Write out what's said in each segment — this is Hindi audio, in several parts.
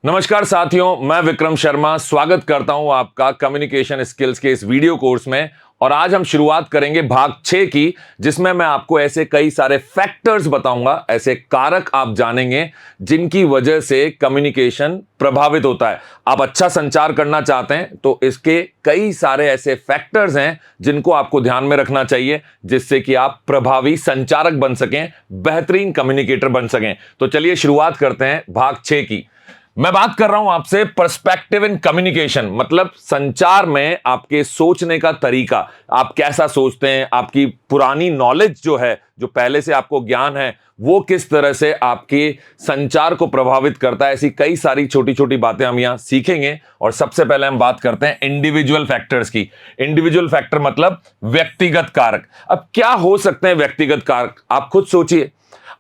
नमस्कार साथियों, मैं विक्रम शर्मा स्वागत करता हूं आपका कम्युनिकेशन स्किल्स के इस वीडियो कोर्स में। और आज हम शुरुआत करेंगे भाग 6 की, जिसमें मैं आपको ऐसे कई सारे फैक्टर्स बताऊंगा, ऐसे कारक आप जानेंगे जिनकी वजह से कम्युनिकेशन प्रभावित होता है। आप अच्छा संचार करना चाहते हैं तो इसके कई सारे ऐसे फैक्टर्स हैं जिनको आपको ध्यान में रखना चाहिए, जिससे कि आप प्रभावी संचारक बन सकें, बेहतरीन कम्युनिकेटर बन सकें। तो चलिए शुरुआत करते हैं भाग 6 की। मैं बात कर रहा हूं आपसे पर्सपेक्टिव इन कम्युनिकेशन, मतलब संचार में आपके सोचने का तरीका, आप कैसा सोचते हैं, आपकी पुरानी नॉलेज जो है, जो पहले से आपको ज्ञान है, वो किस तरह से आपके संचार को प्रभावित करता है। ऐसी कई सारी छोटी छोटी बातें हम यहां सीखेंगे। और सबसे पहले हम बात करते हैं इंडिविजुअल फैक्टर्स की। इंडिविजुअल फैक्टर मतलब व्यक्तिगत कारक। अब क्या हो सकते हैं व्यक्तिगत कारक, आप खुद सोचिए।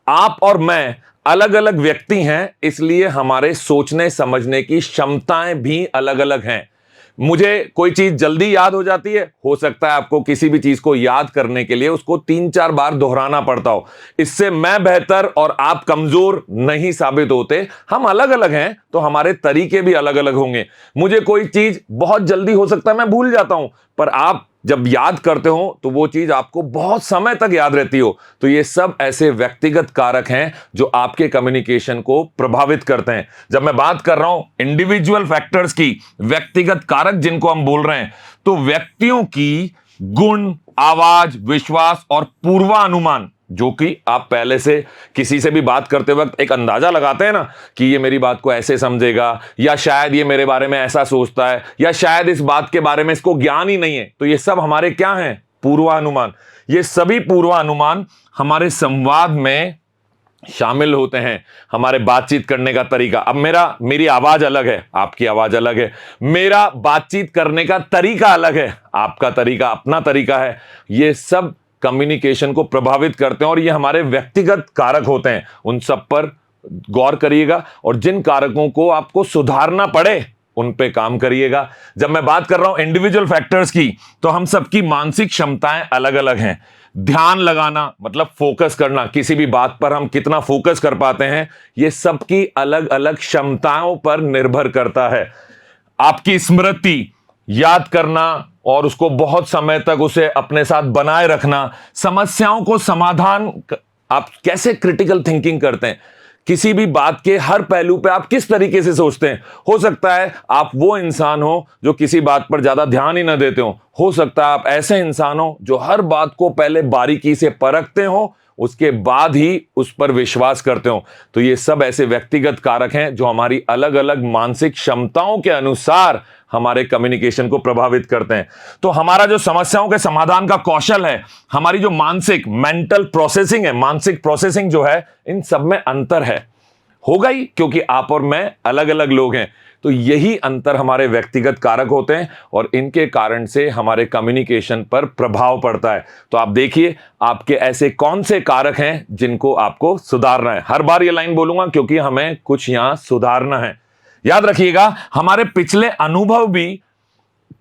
आप और मैं अलग अलग व्यक्ति हैं, इसलिए हमारे सोचने समझने की क्षमताएं भी अलग अलग हैं। मुझे कोई चीज जल्दी याद हो जाती है, हो सकता है आपको किसी भी चीज को याद करने के लिए उसको 3-4 बार दोहराना पड़ता हो। इससे मैं बेहतर और आप कमजोर नहीं साबित होते। हम अलग अलग हैं तो हमारे तरीके भी अलग अलग होंगे। मुझे कोई चीज बहुत जल्दी हो सकता है मैं भूल जाता हूं, पर आप जब याद करते हो तो वो चीज आपको बहुत समय तक याद रहती हो। तो ये सब ऐसे व्यक्तिगत कारक हैं जो आपके कम्युनिकेशन को प्रभावित करते हैं। जब मैं बात कर रहा हूं इंडिविजुअल फैक्टर्स की, व्यक्तिगत कारक जिनको हम बोल रहे हैं, तो व्यक्तियों की गुण, आवाज, विश्वास और पूर्वानुमान, जो कि आप पहले से किसी से भी बात करते वक्त एक अंदाजा लगाते हैं ना कि ये मेरी बात को ऐसे समझेगा, या शायद ये मेरे बारे में ऐसा सोचता है, या शायद इस बात के बारे में इसको ज्ञान ही नहीं है। तो ये सब हमारे क्या हैं? पूर्वानुमान। ये सभी पूर्वानुमान हमारे संवाद में शामिल होते हैं। हमारे बातचीत करने का तरीका, अब मेरी आवाज अलग है, आपकी आवाज अलग है, मेरा बातचीत करने का तरीका अलग है, आपका तरीका अपना तरीका है। ये सब कम्युनिकेशन को प्रभावित करते हैं और ये हमारे व्यक्तिगत कारक होते हैं। उन सब पर गौर करिएगा और जिन कारकों को आपको सुधारना पड़े उन पे काम करिएगा। जब मैं बात कर रहा हूं इंडिविजुअल फैक्टर्स की, तो हम सबकी मानसिक क्षमताएं अलग अलग हैं। ध्यान लगाना मतलब फोकस करना, किसी भी बात पर हम कितना फोकस कर पाते हैं, ये सबकी अलग अलग क्षमताओं पर निर्भर करता है। आपकी स्मृति, याद करना और उसको बहुत समय तक उसे अपने साथ बनाए रखना, समस्याओं को समाधान, आप कैसे क्रिटिकल थिंकिंग करते हैं, किसी भी बात के हर पहलू पे आप किस तरीके से सोचते हैं। हो सकता है आप वो इंसान हो जो किसी बात पर ज्यादा ध्यान ही ना देते हो सकता है आप ऐसे इंसान हो जो हर बात को पहले बारीकी से परखते हो, उसके बाद ही उस पर विश्वास करते हो। तो ये सब ऐसे व्यक्तिगत कारक हैं जो हमारी अलग अलग मानसिक क्षमताओं के अनुसार हमारे कम्युनिकेशन को प्रभावित करते हैं। तो हमारा जो समस्याओं के समाधान का कौशल है, हमारी जो मानसिक मेंटल प्रोसेसिंग है, मानसिक प्रोसेसिंग जो है, इन सब में अंतर है। होगा ही, क्योंकि आप और मैं अलग अलग लोग हैं। तो यही अंतर हमारे व्यक्तिगत कारक होते हैं और इनके कारण से हमारे कम्युनिकेशन पर प्रभाव पड़ता है। तो आप देखिए आपके ऐसे कौन से कारक हैं जिनको आपको सुधारना है। हर बार ये लाइन बोलूंगा क्योंकि हमें कुछ यहां सुधारना है। याद रखिएगा, हमारे पिछले अनुभव भी,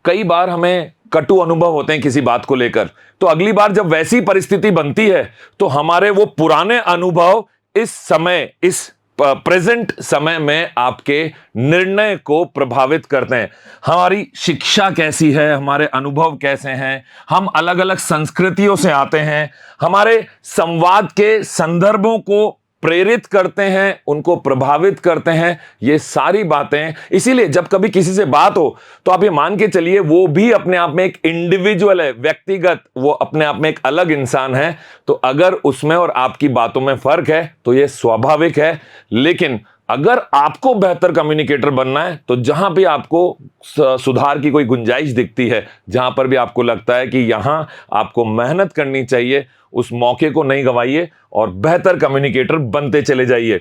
कई बार हमें कटु अनुभव होते हैं किसी बात को लेकर, तो अगली बार जब वैसी परिस्थिति बनती है तो हमारे वो पुराने अनुभव इस समय, इस प्रेजेंट समय में आपके निर्णय को प्रभावित करते हैं। हमारी शिक्षा कैसी है, हमारे अनुभव कैसे हैं, हम अलग अलग संस्कृतियों से आते हैं, हमारे संवाद के संदर्भों को प्रेरित करते हैं, उनको प्रभावित करते हैं, ये सारी बातें। इसीलिए जब कभी किसी से बात हो तो आप ये मान के चलिए वो भी अपने आप में एक इंडिविजुअल है, व्यक्तिगत, वो अपने आप में एक अलग इंसान है। तो अगर उसमें और आपकी बातों में फर्क है तो ये स्वाभाविक है। लेकिन अगर आपको बेहतर कम्युनिकेटर बनना है तो जहां भी आपको सुधार की कोई गुंजाइश दिखती है, जहां पर भी आपको लगता है कि यहां आपको मेहनत करनी चाहिए, उस मौके को नहीं गंवाइए और बेहतर कम्युनिकेटर बनते चले जाइए।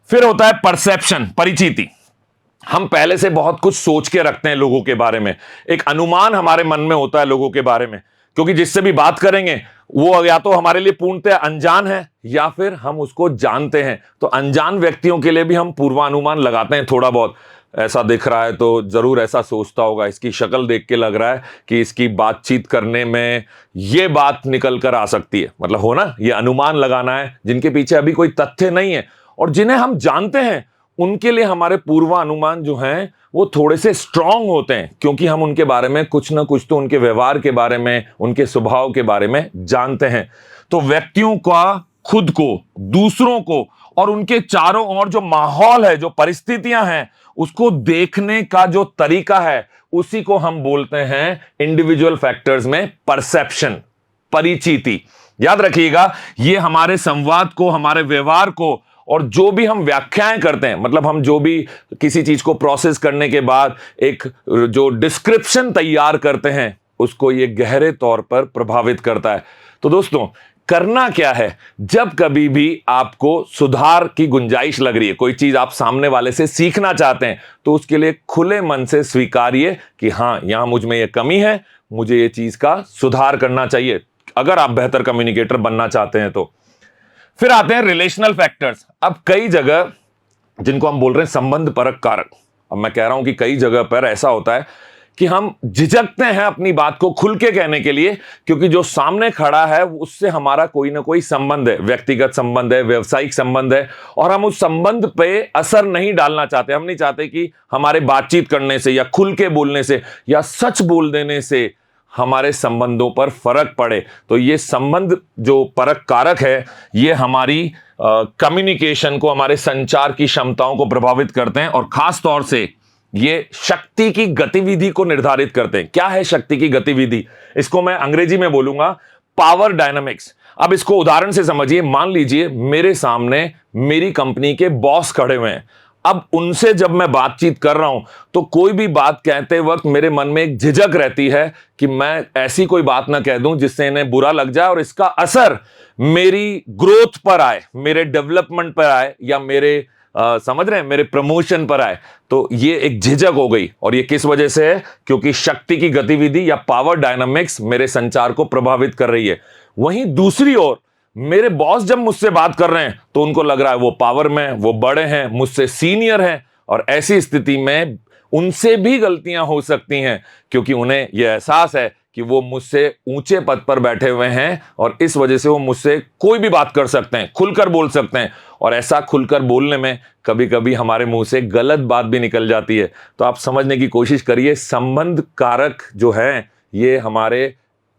फिर होता है परसेप्शन, परिचिति। हम पहले से बहुत कुछ सोच के रखते हैं लोगों के बारे में, एक अनुमान हमारे मन में होता है लोगों के बारे में, क्योंकि जिससे भी बात करेंगे वो या तो हमारे लिए पूर्णतः अनजान है या फिर हम उसको जानते हैं। तो अनजान व्यक्तियों के लिए भी हम पूर्वानुमान लगाते हैं थोड़ा बहुत। ऐसा दिख रहा है तो जरूर ऐसा सोचता होगा, इसकी शक्ल देख के लग रहा है कि इसकी बातचीत करने में ये बात निकल कर आ सकती है। मतलब हो ना, ये अनुमान लगाना है जिनके पीछे अभी कोई तथ्य नहीं है। और जिन्हें हम जानते हैं उनके लिए हमारे पूर्वानुमान जो हैं वो थोड़े से स्ट्रांग होते हैं, क्योंकि हम उनके बारे में कुछ ना कुछ तो उनके व्यवहार के बारे में, उनके स्वभाव के बारे में जानते हैं। तो व्यक्तियों का खुद को, दूसरों को और उनके चारों ओर जो माहौल है, जो परिस्थितियां हैं, उसको देखने का जो तरीका है, उसी को हम बोलते हैं इंडिविजुअल फैक्टर्स में परसेप्शन, परिचिति। याद रखिएगा, ये हमारे संवाद को, हमारे व्यवहार को और जो भी हम व्याख्याएं करते हैं, मतलब हम जो भी किसी चीज को प्रोसेस करने के बाद एक जो डिस्क्रिप्शन तैयार करते हैं, उसको ये गहरे तौर पर प्रभावित करता है। तो दोस्तों, करना क्या है, जब कभी भी आपको सुधार की गुंजाइश लग रही है, कोई चीज आप सामने वाले से सीखना चाहते हैं, तो उसके लिए खुले मन से स्वीकारिए कि हां, यहां मुझ में यह कमी है, मुझे ये चीज का सुधार करना चाहिए, अगर आप बेहतर कम्युनिकेटर बनना चाहते हैं तो। फिर आते हैं रिलेशनल फैक्टर्स। अब कई जगह, जिनको हम बोल रहे हैं संबंध परक कारक, अब मैं कह रहा हूं कि कई जगह पर ऐसा होता है कि हम झिझकते हैं अपनी बात को खुल के कहने के लिए, क्योंकि जो सामने खड़ा है उससे हमारा कोई ना कोई संबंध है, व्यक्तिगत संबंध है, व्यवसायिक संबंध है, और हम उस संबंध पे असर नहीं डालना चाहते। हम नहीं चाहते कि हमारे बातचीत करने से या खुल के बोलने से या सच बोल देने से हमारे संबंधों पर फर्क पड़े। तो ये संबंध जो परक कारक है, ये हमारी कम्युनिकेशन को, हमारे संचार की क्षमताओं को प्रभावित करते हैं, और खास तौर से ये शक्ति की गतिविधि को निर्धारित करते हैं। क्या है शक्ति की गतिविधि? इसको मैं अंग्रेजी में बोलूंगा पावर डायनामिक्स। अब इसको उदाहरण से समझिए। मान लीजिए मेरे सामने मेरी कंपनी के बॉस खड़े हुए हैं। अब उनसे जब मैं बातचीत कर रहा हूं, तो कोई भी बात कहते वक्त मेरे मन में एक झिझक रहती है कि मैं ऐसी कोई बात ना कह दूं जिससे इन्हें बुरा लग जाए और इसका असर मेरी ग्रोथ पर आए, मेरे डेवलपमेंट पर आए, या मेरे समझ रहे हैं, मेरे प्रमोशन पर आए। तो ये एक झिझक हो गई, और ये किस वजह से है? क्योंकि शक्ति की गतिविधि या पावर डायनामिक्स मेरे संचार को प्रभावित कर रही है। वहीं दूसरी ओर मेरे बॉस जब मुझसे बात कर रहे हैं, तो उनको लग रहा है वो पावर में, वो बड़े हैं, मुझसे सीनियर हैं, और ऐसी स्थिति में उनसे भी गलतियां हो सकती हैं, क्योंकि उन्हें यह एहसास है कि वो मुझसे ऊंचे पद पर बैठे हुए हैं, और इस वजह से वो मुझसे कोई भी बात कर सकते हैं, खुलकर बोल सकते हैं। और ऐसा खुलकर बोलने में कभी कभी हमारे मुंह से गलत बात भी निकल जाती है। तो आप समझने की कोशिश करिए, संबंध कारक जो है ये हमारे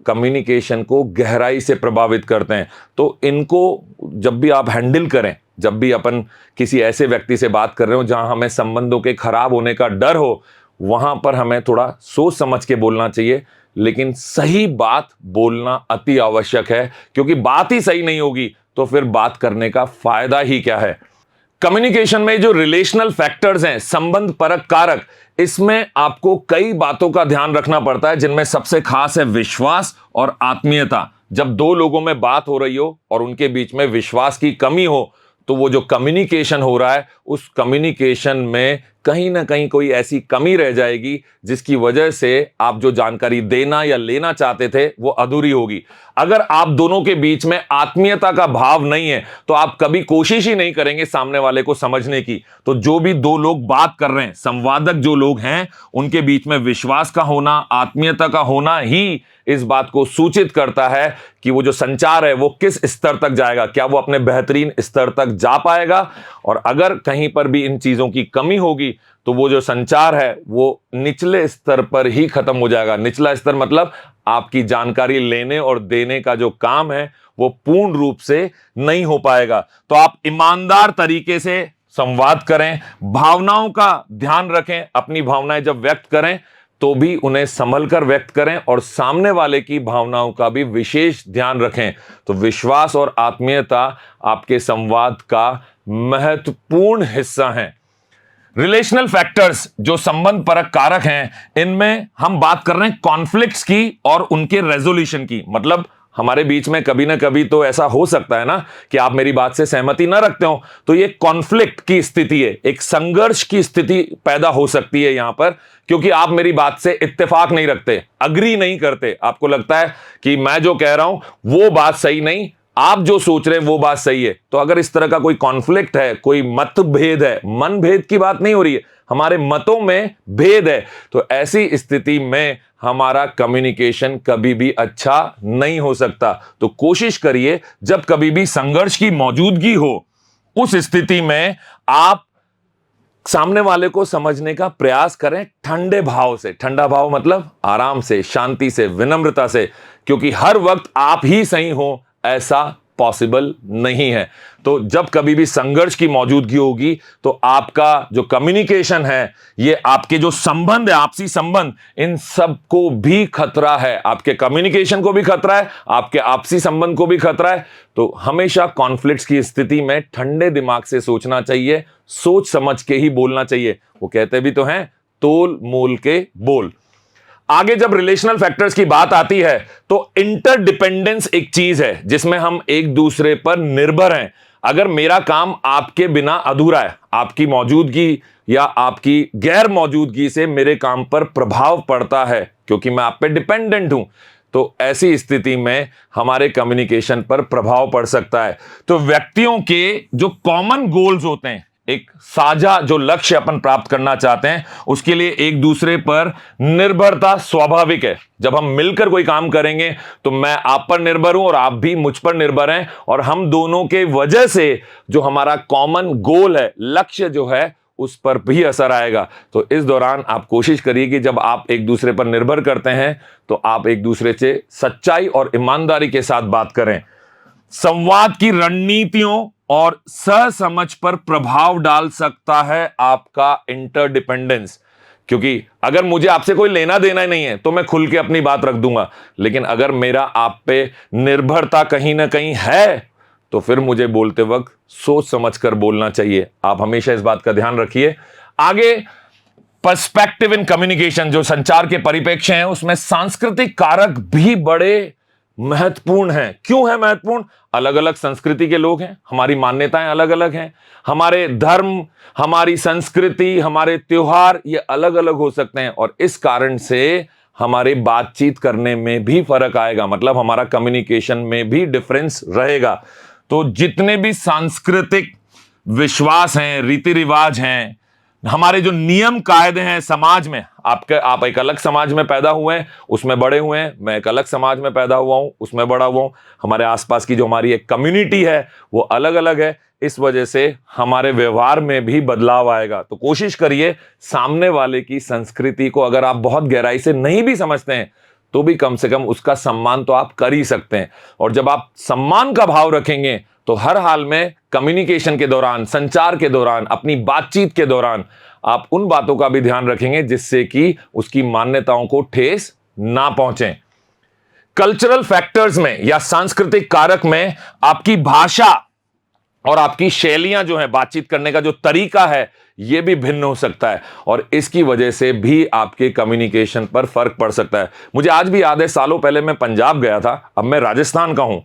कम्युनिकेशन को गहराई से प्रभावित करते हैं। तो इनको जब भी आप हैंडल करें, जब भी अपन किसी ऐसे व्यक्ति से बात कर रहे हो जहां हमें संबंधों के खराब होने का डर हो, वहां पर हमें थोड़ा सोच समझ के बोलना चाहिए, लेकिन सही बात बोलना अति आवश्यक है, क्योंकि बात ही सही नहीं होगी तो फिर बात करने का फायदा ही क्या है। कम्युनिकेशन में जो रिलेशनल फैक्टर्स हैं, संबंध परक कारक, इसमें आपको कई बातों का ध्यान रखना पड़ता है, जिनमें सबसे खास है विश्वास और आत्मीयता। जब दो लोगों में बात हो रही हो और उनके बीच में विश्वास की कमी हो, तो वो जो कम्युनिकेशन हो रहा है, उस कम्युनिकेशन में कहीं ना कहीं कोई ऐसी कमी रह जाएगी जिसकी वजह से आप जो जानकारी देना या लेना चाहते थे वो अधूरी होगी। अगर आप दोनों के बीच में आत्मीयता का भाव नहीं है, तो आप कभी कोशिश ही नहीं करेंगे सामने वाले को समझने की। तो जो भी दो लोग बात कर रहे हैं, संवादक जो लोग हैं, उनके बीच में विश्वास का होना, आत्मीयता का होना ही इस बात को सूचित करता है कि वो जो संचार है वो किस स्तर तक जाएगा, क्या वो अपने बेहतरीन स्तर तक जा पाएगा। और अगर कहीं पर भी इन चीजों की कमी होगी, तो वो जो संचार है वो निचले स्तर पर ही खत्म हो जाएगा। निचला स्तर मतलब आपकी जानकारी लेने और देने का जो काम है वो पूर्ण रूप से नहीं हो पाएगा। तो आप ईमानदार तरीके से संवाद करें, भावनाओं का ध्यान रखें, अपनी भावनाएं जब व्यक्त करें तो भी उन्हें संभल कर व्यक्त करें, और सामने वाले की भावनाओं का भी विशेष ध्यान रखें। तो विश्वास और आत्मीयता आपके संवाद का महत्वपूर्ण हिस्सा है। रिलेशनल फैक्टर्स जो संबंध परक कारक हैं, इनमें हम बात कर रहे हैं कॉन्फ्लिक्ट्स की और उनके रेजोल्यूशन की। मतलब हमारे बीच में कभी ना कभी तो ऐसा हो सकता है ना कि आप मेरी बात से सहमति ना रखते हो, तो ये कॉन्फ्लिक्ट की स्थिति है, एक संघर्ष की स्थिति पैदा हो सकती है यहां पर, क्योंकि आप मेरी बात से इत्तेफाक नहीं रखते, अग्री नहीं करते। आपको लगता है कि मैं जो कह रहा हूं वो बात सही नहीं, आप जो सोच रहे हैं वो बात सही है। तो अगर इस तरह का कोई कॉन्फ्लिक्ट है, कोई मतभेद है, मनभेद की बात नहीं हो रही है, हमारे मतों में भेद है, तो ऐसी स्थिति में हमारा कम्युनिकेशन कभी भी अच्छा नहीं हो सकता। तो कोशिश करिए जब कभी भी संघर्ष की मौजूदगी हो, उस स्थिति में आप सामने वाले को समझने का प्रयास करें ठंडे भाव से। ठंडा भाव मतलब आराम से, शांति से, विनम्रता से, क्योंकि हर वक्त आप ही सही हो ऐसा पॉसिबल नहीं है। तो जब कभी भी संघर्ष की मौजूदगी होगी तो आपका जो कम्युनिकेशन है, ये आपके जो संबंध है, आपसी संबंध, इन सब को भी खतरा है। आपके कम्युनिकेशन को भी खतरा है, आपके आपसी संबंध को भी खतरा है। तो हमेशा कॉन्फ्लिक्ट्स की स्थिति में ठंडे दिमाग से सोचना चाहिए, सोच समझ के ही बोलना चाहिए। वो कहते भी तो हैं, तोल मोल के बोल। आगे जब रिलेशनल फैक्टर्स की बात आती है तो इंटरडिपेंडेंस एक चीज है जिसमें हम एक दूसरे पर निर्भर हैं। अगर मेरा काम आपके बिना अधूरा है, आपकी मौजूदगी या आपकी गैर मौजूदगी से मेरे काम पर प्रभाव पड़ता है क्योंकि मैं आप पे डिपेंडेंट हूं, तो ऐसी स्थिति में हमारे कम्युनिकेशन पर प्रभाव पड़ सकता है। तो व्यक्तियों के जो कॉमन गोल्स होते हैं, एक साझा जो लक्ष्य अपन प्राप्त करना चाहते हैं, उसके लिए एक दूसरे पर निर्भरता स्वाभाविक है। जब हम मिलकर कोई काम करेंगे तो मैं आप पर निर्भर हूं और आप भी मुझ पर निर्भर हैं, और हम दोनों के वजह से जो हमारा कॉमन गोल है, लक्ष्य जो है, उस पर भी असर आएगा। तो इस दौरान आप कोशिश करिए कि जब आप एक दूसरे पर निर्भर करते हैं तो आप एक दूसरे से सच्चाई और ईमानदारी के साथ बात करें। संवाद की रणनीतियों और सहसमझ पर प्रभाव डाल सकता है आपका इंटरडिपेंडेंस, क्योंकि अगर मुझे आपसे कोई लेना देना ही नहीं है तो मैं खुल के अपनी बात रख दूंगा, लेकिन अगर मेरा आप पे निर्भरता कहीं ना कहीं है तो फिर मुझे बोलते वक्त सोच समझ कर बोलना चाहिए। आप हमेशा इस बात का ध्यान रखिए। आगे पर्सपेक्टिव इन कम्युनिकेशन, जो संचार के परिप्रेक्ष्य हैं, उसमें सांस्कृतिक कारक भी बड़े महत्वपूर्ण है। क्यों है महत्वपूर्ण? अलग अलग संस्कृति के लोग हैं, हमारी मान्यताएं अलग अलग हैं, हमारे धर्म, हमारी संस्कृति, हमारे त्योहार ये अलग अलग हो सकते हैं, और इस कारण से हमारे बातचीत करने में भी फर्क आएगा, मतलब हमारा कम्युनिकेशन में भी डिफरेंस रहेगा। तो जितने भी सांस्कृतिक विश्वास हैं, रीति रिवाज हैं, हमारे जो नियम कायदे हैं समाज में, आप एक अलग समाज में पैदा हुए हैं, उसमें बड़े हुए हैं, मैं एक अलग समाज में पैदा हुआ हूं, उसमें बड़ा हुआ हूं, हमारे आसपास की जो हमारी एक कम्युनिटी है वो अलग अलग है। इस वजह से हमारे व्यवहार में भी बदलाव आएगा। तो कोशिश करिए सामने वाले की संस्कृति को अगर आप बहुत गहराई से नहीं भी समझते हैं तो भी कम से कम उसका सम्मान तो आप कर ही सकते हैं। और जब आप सम्मान का भाव रखेंगे तो हर हाल में कम्युनिकेशन के दौरान, संचार के दौरान, अपनी बातचीत के दौरान आप उन बातों का भी ध्यान रखेंगे जिससे कि उसकी मान्यताओं को ठेस ना पहुंचे। कल्चरल फैक्टर्स में या सांस्कृतिक कारक में आपकी भाषा और आपकी शैलियां जो है, बातचीत करने का जो तरीका है, यह भी भिन्न हो सकता है, और इसकी वजह से भी आपके कम्युनिकेशन पर फर्क पड़ सकता है। मुझे आज भी याद है, सालों पहले मैं पंजाब गया था, अब मैं राजस्थान का हूं,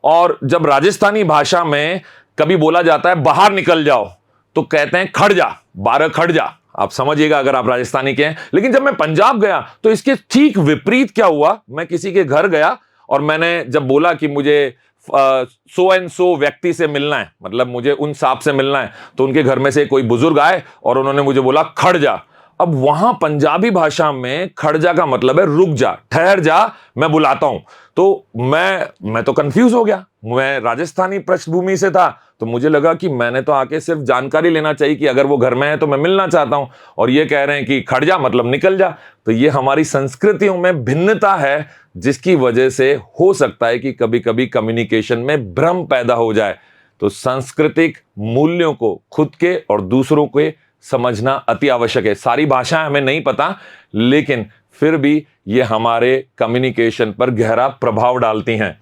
और जब राजस्थानी भाषा में कभी बोला जाता है बाहर निकल जाओ तो कहते हैं खड़ जा, 12 खड़ जा। आप समझिएगा अगर आप राजस्थानी के हैं। लेकिन जब मैं पंजाब गया तो इसके ठीक विपरीत क्या हुआ, मैं किसी के घर गया और मैंने जब बोला कि मुझे सो एंड सो व्यक्ति से मिलना है, मतलब मुझे उन साहब से मिलना है, तो उनके घर में से कोई बुजुर्ग आए और उन्होंने मुझे बोला खड़ जा। अब वहां पंजाबी भाषा में खड़ जा का मतलब है रुक जा, ठहर जा, मैं बुलाता हूं। तो मैं तो कंफ्यूज हो गया। मैं राजस्थानी पृष्ठभूमि से था तो मुझे लगा कि मैंने तो आके सिर्फ जानकारी लेना चाहिए कि अगर वो घर में है तो मैं मिलना चाहता हूं, और ये कह रहे हैं कि खड़ जा मतलब निकल जा। तो ये हमारी संस्कृतियों में भिन्नता है जिसकी वजह से हो सकता है कि कभी कभी कम्युनिकेशन में भ्रम पैदा हो जाए। तो सांस्कृतिक मूल्यों को खुद के और दूसरों के समझना अति आवश्यक है। सारी भाषाएं हमें नहीं पता, लेकिन फिर भी ये हमारे कम्युनिकेशन पर गहरा प्रभाव डालती हैं।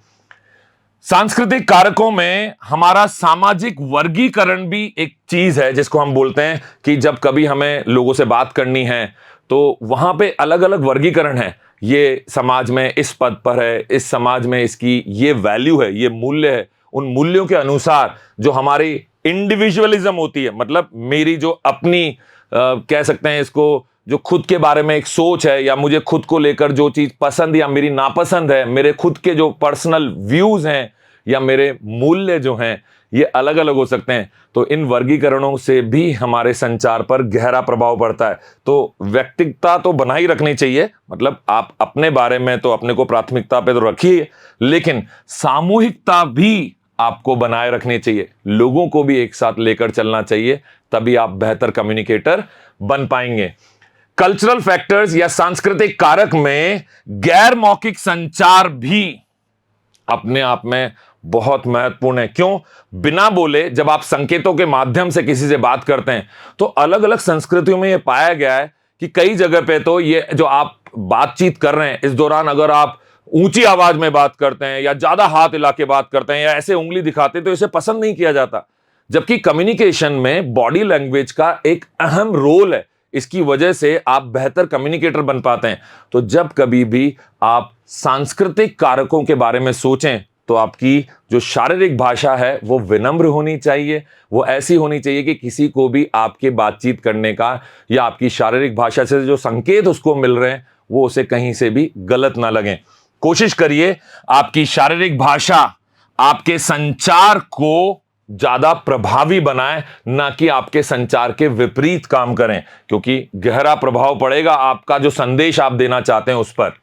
सांस्कृतिक कारकों में हमारा सामाजिक वर्गीकरण भी एक चीज है जिसको हम बोलते हैं कि जब कभी हमें लोगों से बात करनी है तो वहां पे अलग अलग वर्गीकरण है। ये समाज में इस पद पर है, इस समाज में इसकी ये वैल्यू है, ये मूल्य है। उन मूल्यों के अनुसार जो हमारी इंडिविजुअलिज्म होती है, मतलब मेरी जो अपनी कह सकते हैं इसको, जो खुद के बारे में एक सोच है, या मुझे खुद को लेकर जो चीज पसंद या मेरी नापसंद है, मेरे खुद के जो पर्सनल व्यूज हैं या मेरे मूल्य जो हैं, ये अलग अलग हो सकते हैं। तो इन वर्गीकरणों से भी हमारे संचार पर गहरा प्रभाव पड़ता है। तो व्यक्तिगतता तो बनाई रखनी चाहिए, मतलब आप अपने बारे में तो अपने को प्राथमिकता पे तो रखिए, लेकिन सामूहिकता भी आपको बनाए रखनी चाहिए, लोगों को भी एक साथ लेकर चलना चाहिए, तभी आप बेहतर कम्युनिकेटर बन पाएंगे। कल्चरल फैक्टर्स या सांस्कृतिक कारक में गैर मौखिक संचार भी अपने आप में बहुत महत्वपूर्ण है। क्यों? बिना बोले जब आप संकेतों के माध्यम से किसी से बात करते हैं, तो अलग अलग संस्कृतियों में यह पाया गया है कि कई जगह पे तो ये जो आप बातचीत कर रहे हैं, इस दौरान अगर आप ऊंची आवाज में बात करते हैं या ज्यादा हाथ हिला के बात करते हैं या ऐसे उंगली दिखाते हैं, तो इसे पसंद नहीं किया जाता। जबकि कम्युनिकेशन में बॉडी लैंग्वेज का एक अहम रोल है, इसकी वजह से आप बेहतर कम्युनिकेटर बन पाते हैं। तो जब कभी भी आप सांस्कृतिक कारकों के बारे में सोचें, तो आपकी जो शारीरिक भाषा है वो विनम्र होनी चाहिए, वो ऐसी होनी चाहिए कि किसी को भी आपके बातचीत करने का या आपकी शारीरिक भाषा से जो संकेत उसको मिल रहे हैं, वो उसे कहीं से भी गलत ना लगें। कोशिश करिए आपकी शारीरिक भाषा आपके संचार को ज्यादा प्रभावी बनाए, ना कि आपके संचार के विपरीत काम करें, क्योंकि गहरा प्रभाव पड़ेगा आपका जो संदेश आप देना चाहते हैं उस पर।